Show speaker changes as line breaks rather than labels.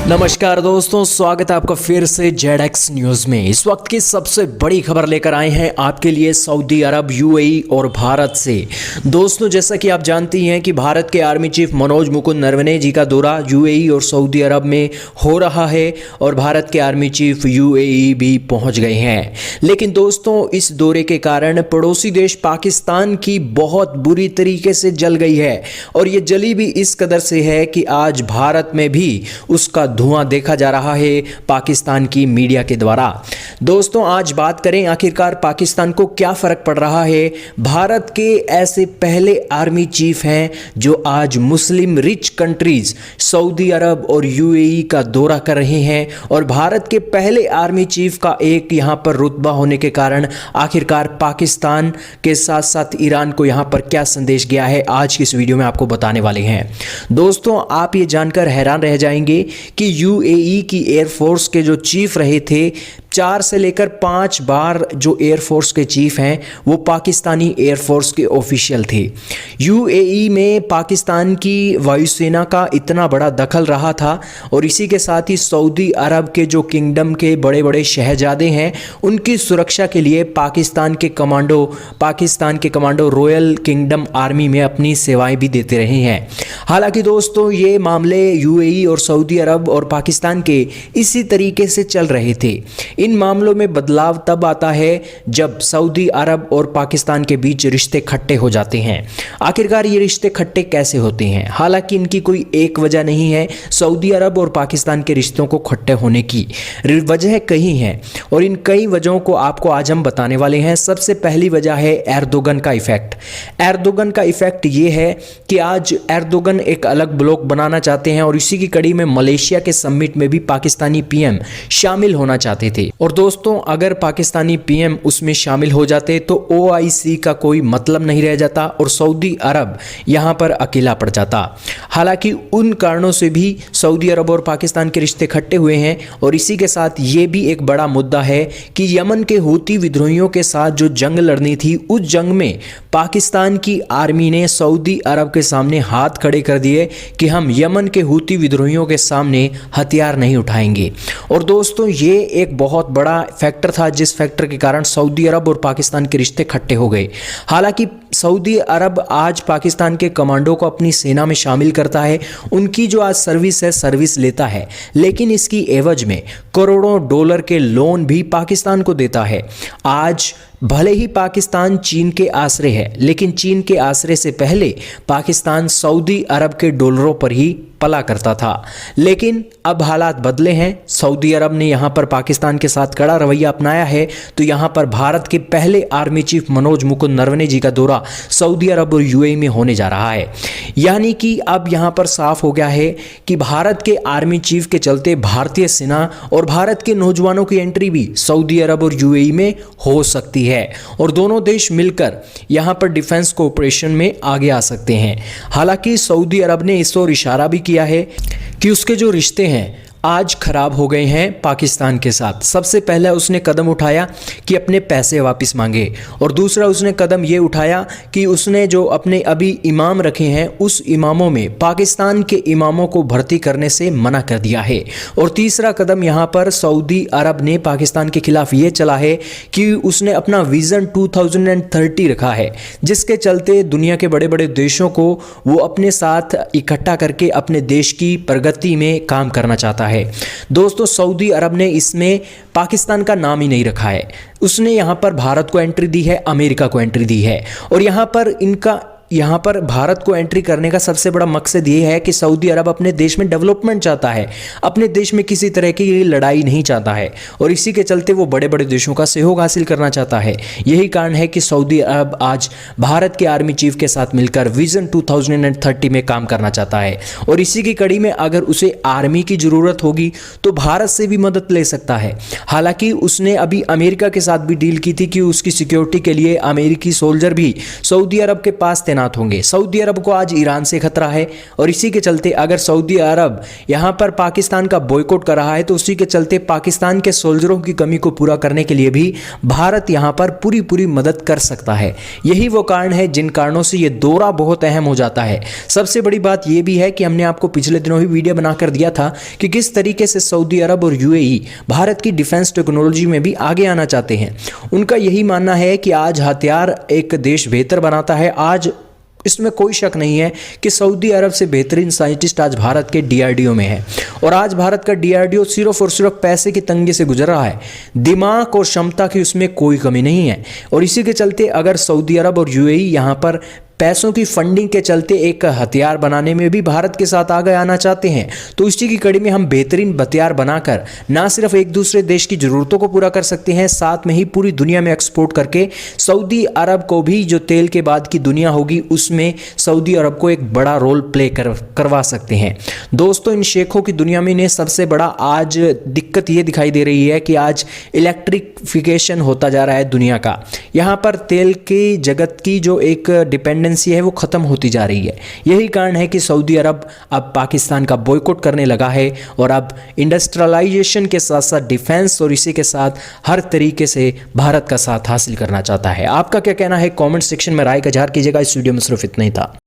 नमस्कार दोस्तों, स्वागत है आपका फिर से जेडएक्स न्यूज़ में। इस वक्त की सबसे बड़ी खबर लेकर आए हैं आपके लिए सऊदी अरब, यूएई और भारत से। दोस्तों, जैसा कि आप जानती हैं कि भारत के आर्मी चीफ मनोज मुकुंद नरवणे जी का दौरा यूएई और सऊदी अरब में हो रहा है और भारत के आर्मी चीफ यूएई भी पहुंच गए हैं। लेकिन दोस्तों, इस दौरे के कारण पड़ोसी देश पाकिस्तान की बहुत बुरी तरीके से जल गई है और ये जली भी इस कदर से है कि आज भारत में भी उसका धुआं देखा जा रहा है पाकिस्तान की मीडिया के द्वारा। दोस्तों, आज बात करें आखिरकार पाकिस्तान को क्या फर्क पड़ रहा है। भारत के ऐसे पहले आर्मी चीफ हैं जो आज मुस्लिम रिच कंट्रीज सऊदी अरब और यूएई का दौरा कर रहे हैं और भारत के पहले आर्मी चीफ का एक यहां पर रुतबा होने के कारण आखिरकार पाकिस्तान के साथ साथ ईरान को यहां पर क्या संदेश गया है, आज की इस वीडियो में आपको बताने वाले हैं। दोस्तों, आप ये जानकर हैरान रह जाएंगे कि यूएई की एयरफोर्स के जो चीफ रहे थे, 4 से लेकर 5 बार जो एयरफोर्स के चीफ हैं वो पाकिस्तानी एयरफोर्स के ऑफिशियल थे। यूएई में पाकिस्तान की वायुसेना का इतना बड़ा दखल रहा था और इसी के साथ ही सऊदी अरब के जो किंगडम के बड़े बड़े शहजादे हैं उनकी सुरक्षा के लिए पाकिस्तान के कमांडो रॉयल किंगडम आर्मी में अपनी सेवाएं भी देते रहे हैं। हालांकि दोस्तों, ये मामले यूएई और सऊदी अरब और पाकिस्तान के इसी तरीके से चल रहे थे। इन मामलों में बदलाव तब आता है जब सऊदी अरब और पाकिस्तान के बीच रिश्ते खट्टे हो जाते हैं। आखिरकार ये रिश्ते खट्टे कैसे होते हैं? हालांकि इनकी कोई एक वजह नहीं है। सऊदी अरब और पाकिस्तान के रिश्तों को खट्टे होने की वजह कई हैं और इन कई वजहों को आपको आज हम बताने वाले हैं। सबसे पहली वजह है एर्दोगन का इफेक्ट। एर्दोगन का इफेक्ट ये है कि आज एर्दोगन एक अलग ब्लॉक बनाना चाहते हैं और इसी की कड़ी में मलेशिया के समिट में भी पाकिस्तानी पीएम शामिल होना चाहते थे। और दोस्तों, अगर पाकिस्तानी पीएम उसमें शामिल हो जाते तो ओआईसी का कोई मतलब नहीं रह जाता और सऊदी अरब यहां पर अकेला पड़ जाता। हालांकि उन कारणों से भी सऊदी अरब और पाकिस्तान के रिश्ते खट्टे हुए हैं और इसी के साथ ये भी एक बड़ा मुद्दा है कि यमन के हूती विद्रोहियों के साथ जो जंग लड़नी थी, उस जंग में पाकिस्तान की आर्मी ने सऊदी अरब के सामने हाथ खड़े कर दिए कि हम यमन के हूती विद्रोहियों के सामने हथियार नहीं उठाएंगे। और दोस्तों, ये एक बहुत बड़ा फैक्टर था जिस फैक्टर के कारण सऊदी अरब और पाकिस्तान के रिश्ते खट्टे हो गए। हालांकि सऊदी अरब आज पाकिस्तान के कमांडो को अपनी सेना में शामिल करता है, उनकी जो आज सर्विस है सर्विस लेता है, लेकिन इसकी एवज में करोड़ों डॉलर के लोन भी पाकिस्तान को देता है। आज भले ही पाकिस्तान चीन के आश्रय है, लेकिन चीन के आश्रय से पहले पाकिस्तान सऊदी अरब के डॉलरों पर ही पला करता था। लेकिन अब हालात बदले हैं। सऊदी अरब ने यहाँ पर पाकिस्तान के साथ कड़ा रवैया अपनाया है, तो यहाँ पर भारत के पहले आर्मी चीफ मनोज मुकुंद नरवणे जी का दौरा सऊदी अरब और यूएई में होने जा रहा है। यानी कि अब यहाँ पर साफ हो गया है कि भारत के आर्मी चीफ के चलते भारतीय सेना और भारत के नौजवानों की एंट्री भी सऊदी अरब और यूएई में हो सकती है और दोनों देश मिलकर यहां पर डिफेंस कोऑपरेशन में आगे आ सकते हैं। हालांकि सऊदी अरब ने इस ओर इशारा भी किया है कि उसके जो रिश्ते हैं आज खराब हो गए हैं पाकिस्तान के साथ। सबसे पहला उसने कदम उठाया कि अपने पैसे वापस मांगे और दूसरा उसने कदम ये उठाया कि उसने जो अपने अभी इमाम रखे हैं उस इमामों में पाकिस्तान के इमामों को भर्ती करने से मना कर दिया है। और तीसरा कदम यहाँ पर सऊदी अरब ने पाकिस्तान के खिलाफ ये चला है कि उसने अपना विज़न 2030 रखा है, जिसके चलते दुनिया के बड़े बड़े देशों को वो अपने साथ इकट्ठा करके अपने देश की प्रगति में काम करना चाहता है। दोस्तों, सऊदी अरब ने इसमें पाकिस्तान का नाम ही नहीं रखा है। उसने यहां पर भारत को एंट्री दी है, अमेरिका को एंट्री दी है और यहाँ पर भारत को एंट्री करने का सबसे बड़ा मकसद ये है कि सऊदी अरब अपने देश में डेवलपमेंट चाहता है, अपने देश में किसी तरह की लड़ाई नहीं चाहता है और इसी के चलते वो बड़े बड़े देशों का सहयोग हासिल करना चाहता है। यही कारण है कि सऊदी अरब आज भारत के आर्मी चीफ के साथ मिलकर विजन 2030 में काम करना चाहता है और इसी की कड़ी में अगर उसे आर्मी की ज़रूरत होगी तो भारत से भी मदद ले सकता है। हालांकि उसने अभी अमेरिका के साथ भी डील की थी कि उसकी सिक्योरिटी के लिए अमेरिकी सोल्जर भी सऊदी अरब के पास तैनात तैनात होंगे। सऊदी अरब को आज ईरान से खतरा है और इसी के चलते अगर सऊदी अरब यहाँ पर पाकिस्तान का बॉयकॉट कर रहा है तो उसी के चलते पाकिस्तान के सोल्जरों की कमी को पूरा करने के लिए भी भारत यहाँ पर पूरी मदद कर सकता है। यही वो कारण है जिन कारणों से ये दौरा बहुत अहम हो जाता है। सबसे बड़ी बात यह भी है कि हमने आपको पिछले दिनों ही वीडियो बनाकर दिया था कि किस तरीके से सऊदी अरब और यूएई भारत की डिफेंस टेक्नोलॉजी में भी आगे आना चाहते हैं। उनका यही मानना है कि आज हथियार एक देश बेहतर बनाता है। आज इसमें कोई शक नहीं है कि सऊदी अरब से बेहतरीन साइंटिस्ट आज भारत के डीआरडीओ में है और आज भारत का डीआरडीओ सिर्फ और सिर्फ पैसे की तंगी से गुजर रहा है। दिमाग और क्षमता की उसमें कोई कमी नहीं है और इसी के चलते अगर सऊदी अरब और यूएई यहाँ पर पैसों की फंडिंग के चलते एक हथियार बनाने में भी भारत के साथ आगे आना चाहते हैं तो इसी की कड़ी में हम बेहतरीन हथियार बनाकर ना सिर्फ एक दूसरे देश की ज़रूरतों को पूरा कर सकते हैं, साथ में ही पूरी दुनिया में एक्सपोर्ट करके सऊदी अरब को भी जो तेल के बाद की दुनिया होगी उसमें सऊदी अरब को एक बड़ा रोल प्ले करवा सकते हैं। दोस्तों, इन शेखों की दुनिया में इन्हें सबसे बड़ा आज दिक्कत ये दिखाई दे रही है कि आज इलेक्ट्रिफिकेशन होता जा रहा है दुनिया का। यहाँ पर तेल की जगत की जो एक डिपेंडेंसी है वो खत्म होती जा रही है। यही कारण है कि सऊदी अरब अब पाकिस्तान का बॉयकॉट करने लगा है और अब इंडस्ट्रियलाइजेशन के साथ साथ डिफेंस और इसी के साथ हर तरीके से भारत का साथ हासिल करना चाहता है। आपका क्या कहना है? कमेंट सेक्शन में राय का इजहार कीजिएगा। इस वीडियो में सिर्फ इतना ही था।